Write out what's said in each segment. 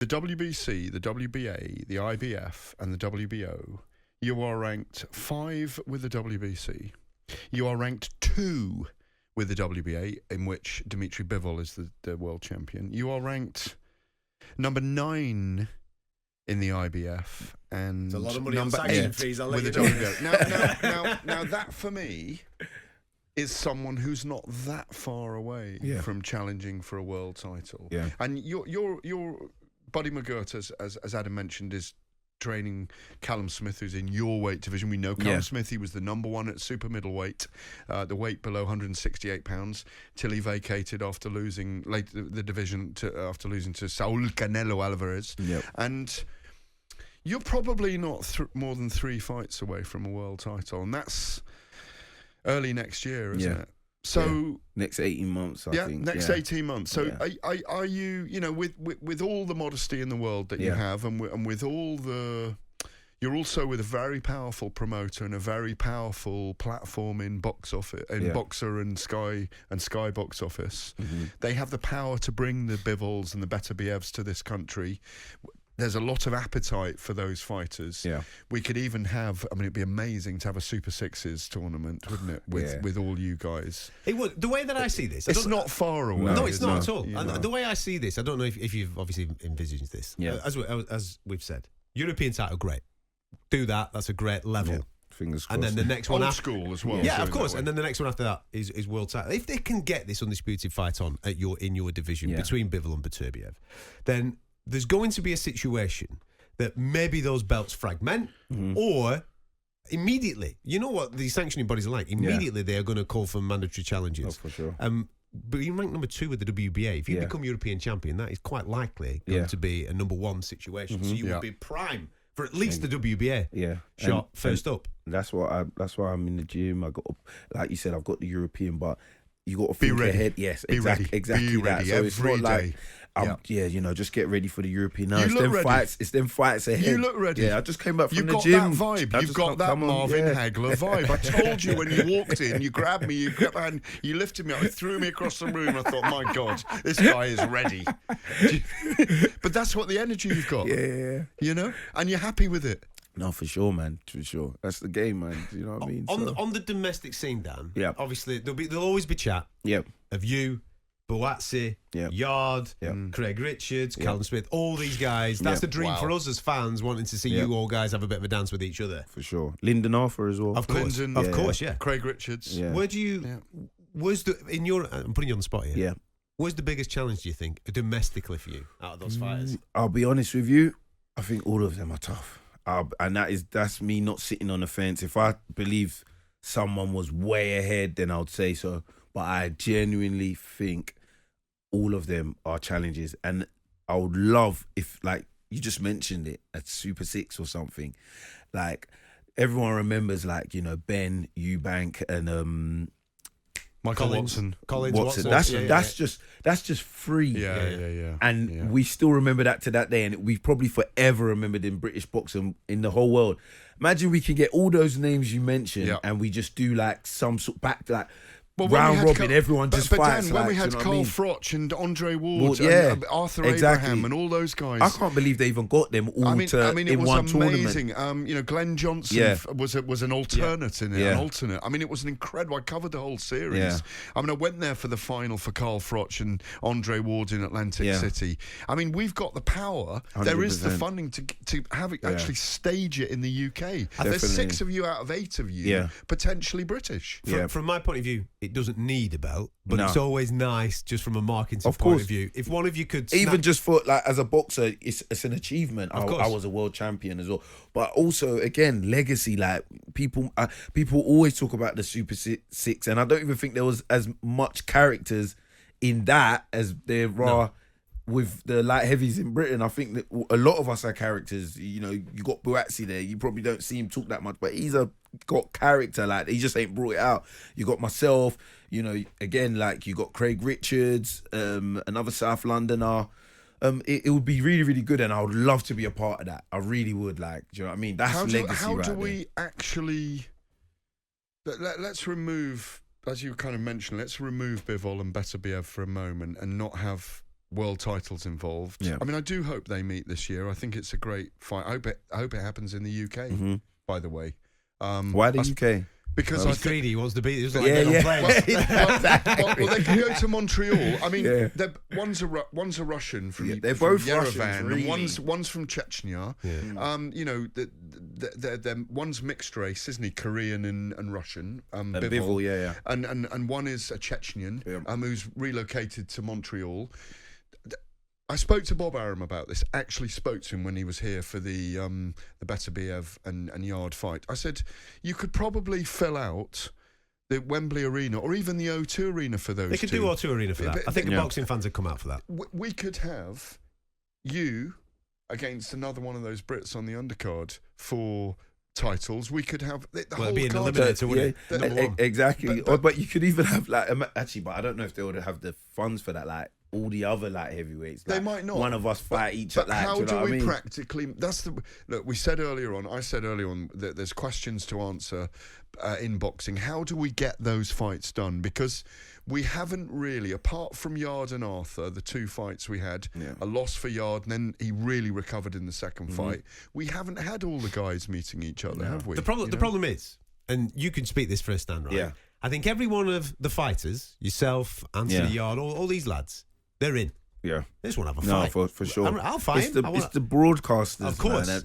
the WBC, the WBA, the IBF, and the WBO, you are ranked 5 with the WBC. You are ranked 2 with the WBA, in which Dmitry Bivol is the world champion. You are ranked number 9 in the IBF, and it's a lot of money number on 8 fees, I'll with the let you know. WBO. Now that for me is someone who's not that far away from challenging for a world title. Yeah. And your Buddy McGirt, as Adam mentioned, is training Callum Smith, who's in your weight division. We know Callum Smith, he was the number 1 at super middleweight, the weight below 168 pounds, till he vacated after losing the division after losing to Saul Canelo Alvarez. Yep. And you're probably not more than 3 fights away from a world title, and that's early next year, isn't it? So next 18 months, I think. Next 18 months. So are you, with all the modesty in the world that you have, and with all the, you're also with a very powerful promoter and a very powerful platform in box office, in Boxer and Sky Box Office. Mm-hmm. They have the power to bring the Bivols and the Beterbievs to this country. There's a lot of appetite for those fighters. Yeah. We could even have, it'd be amazing to have a Super Sixes tournament, wouldn't it, with all you guys. It would. The way that I see this... It's not far away. No, it's not at all. And the way I see this, I don't know if you've obviously envisaged this. Yeah. As we've said, European title, great. Do that. That's a great level. Yeah. Fingers crossed. And then the next one... Old school as well. Yeah, of course. And then the next one after that is world title. If they can get this undisputed fight on in your division between Bivol and Beterbiev, then... there's going to be a situation that maybe those belts fragment or immediately, you know what the sanctioning bodies are like, immediately they are going to call for mandatory challenges. Oh, for sure. But you rank number 2 with the WBA. If you become European champion, that is quite likely going to be a number 1 situation. So you will be prime for at least the WBA shot first up. That's why I'm in the gym. I got, like you said, I've got the European, but you got to think ahead. Yes, exactly that. So it's not like, just get ready for the European. No, it's them fights ahead. You look ready. Yeah, I just came back from the gym. You've got that vibe. You've got that Marvin Hagler vibe. I told you when you walked in, you grabbed me, you lifted me up, you threw me across the room. I thought, my God, this guy is ready. But that's what the energy you've got. Yeah. And you're happy with it. No, for sure, man. For sure. That's the game, man. You know what I mean? On the domestic scene, Dan, obviously there'll always be chat of you, Buatsi, Yard, Craig Richards, Callum Smith, all these guys. That's the dream for us as fans, wanting to see you all guys have a bit of a dance with each other. For sure. Lyndon Arthur as well. Of course. Of course. Craig Richards. Yeah. Where do you... Where's the... I'm putting you on the spot here. Yeah. Where's the biggest challenge, do you think, domestically for you, out of those fighters? I'll be honest with you. I think all of them are tough. And that's me not sitting on the fence. If I believe someone was way ahead, then I would say so. But I genuinely think all of them are challenges. And I would love if, like, you just mentioned it, a Super Six or something. Like, everyone remembers, like, Ben, Eubank, and Michael Watson. Watson. That's just free. Yeah. And we still remember that to that day, and we probably forever remembered in British boxing in the whole world. Imagine we can get all those names you mentioned, and we just do like some sort back to like round robin. Everyone just fights. Dan, when we had Carl Froch and Andre Ward and Arthur Abraham and all those guys, I can't believe they even got them all it in was one amazing. tournament. Glenn Johnson was an alternate in it, an alternate. It was an incredible. I covered the whole series. Yeah. I went there for the final for Carl Froch and Andre Ward in Atlantic City. We've got the power. 100%. There is the funding to have it actually stage it in the UK. Definitely. There's 6 of you out of 8 of you potentially British. From my point of view, it doesn't need a belt, but it's always nice just from a marketing point of view. If one of you could even just for like as a boxer, it's an achievement. I was a world champion as well, but also again legacy. Like people always talk about the Super Six, and I don't even think there was as much characters in that as there are with the light heavies in Britain. I think that a lot of us are characters. You got Buatsi there. You probably don't see him talk that much, but he's got character. Like he just ain't brought it out. You got myself. Again, like you got Craig Richards, another South Londoner. It would be really, really good, and I would love to be a part of that. I really would. Like, do you know what I mean? That's legacy. How do we actually? Let's remove, as you kind of mentioned, let's remove Bivol and Beterbiev for a moment, and not have world titles involved. Yeah. I mean, I do hope they meet this year. I think it's a great fight. I hope it happens in the UK, by the way. Why the UK? Because he's greedy. He wants to beat. Well, they can go to Montreal. I mean, one's a Russian from they're both Yerevan, Russians, really. and one's from Chechnya. You know, they're one's mixed race, isn't he? Korean and Russian. Bivol, And one is a Chechnyan who's relocated to Montreal. I spoke to Bob Arum about this. Actually, spoke to him when he was here for the Beterbiev and Yard fight. I said you could probably fill out the Wembley Arena or even the O2 Arena for those. They could do O2 Arena for that. I think the boxing fans would come out for that. We could have you against another one of those Brits on the undercard for titles. We could have the whole it'd be an card. eliminator, wouldn't it? Number one. Exactly. But you could even have but I don't know if they would have the funds for that. Like all the other light heavyweights, they might not. One of us fight each other. But how do you know do we what I mean? practically? That's the look. I said earlier on that there's questions to answer in boxing. How do we get those fights done? Because we haven't really, apart from Yard and Arthur, the two fights we had, a loss for Yard, and then he really recovered in the second fight. We haven't had all the guys meeting each other, have we? The problem is, and you can speak this firsthand, right? Yeah. I think every one of the fighters, yourself, Anthony Yard, all these lads, they're in. Yeah, they just want to have a fight. No, for sure. I'll fight. It's the broadcasters, of course. Man.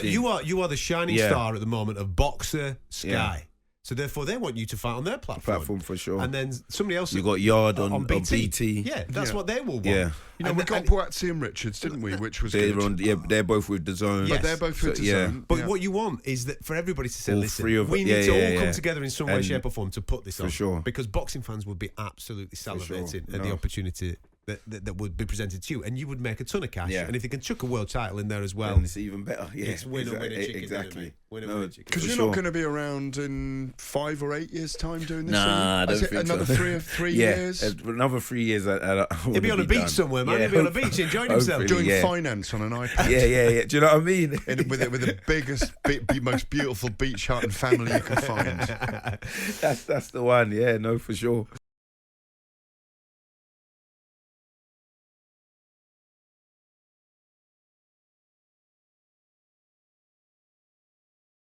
You are the shining star at the moment of Boxer Sky. Yeah. So therefore, they want you to fight on their platform for sure. And then somebody else. You got Yard on BT. Yeah, that's what they will want. Yeah. You know, we got Poatsy and Richards, didn't we? Which was good. They're both with DAZN. But they're both with DAZN. But what you want is that for everybody to say, listen, we need to all come together in some way, shape, or form to put this on. For sure. Because boxing fans would be absolutely salivating at the opportunity that would be presented to you, and you would make a ton of cash. Yeah. And if you can chuck a world title in there as well, and it's even better. Yeah, it's winner chicken. Exactly. Winner chicken. Because you're not going to be around in 5 or 8 years' time doing this. Nah, I don't think another so. 3 years. Another 3 years. He'll be on a beach somewhere, man. He'll be on a beach enjoying himself, doing finance on an iPad. Yeah. Do you know what I mean? With the biggest, most beautiful beach hut and family you can find. That's the one. Yeah, no, for sure.